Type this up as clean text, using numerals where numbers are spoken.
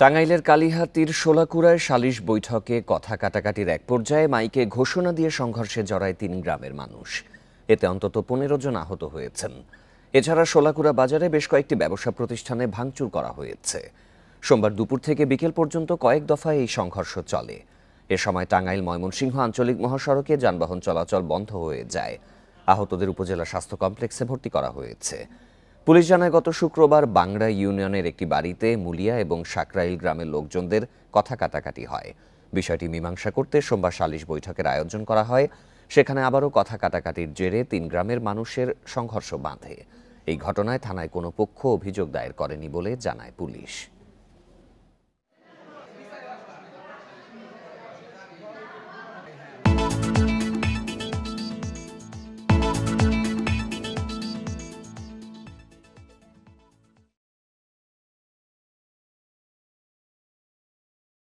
টাঙ্গাইলের কালিহাতীর শোলাকুড়ায় সালিশ বৈঠকে কথা কাটাকাটির এক পর্যায়ে মাইকে ঘোষণা দিয়ে সংঘর্ষে জড়ায় ৩ গ্রামের মানুষ। এতে অন্তত ১৫ জন আহত হয়েছেন। এছাড়া শোলাকুড়া বাজারে বেশ কয়েকটি ব্যবসা প্রতিষ্ঠানে ভাঙচুর করা হয়েছে। সোমবার দুপুর থেকে বিকেল পর্যন্ত কয়েক দফায় এই সংঘর্ষ চলে। এ সময় টাঙ্গাইল ময়মনসিংহ আঞ্চলিক মহাসড়কে যানবাহন চলাচল বন্ধ হয়ে যায়। আহতদের উপজেলা স্বাস্থ্য কমপ্লেক্সে ভর্তি করা হয়েছে। পুলিশ জানায়, গত শুক্রবার বাংড়া ইউনিয়নের একটি বাড়িতে মুলিয়া এবং সাকরাইল গ্রামের লোকজনদের কথা কাটাকাটি হয়। বিষয়টি মীমাংসা করতে সোমবার সালিশ বৈঠকের আয়োজন করা হয়। সেখানে আবারও কথা কাটাকাটির জেরে ৩ গ্রামের মানুষের সংঘর্ষ বাধে। এই ঘটনায় থানায় কোনো পক্ষ অভিযোগ দায়ের করেনি বলে জানায় পুলিশ।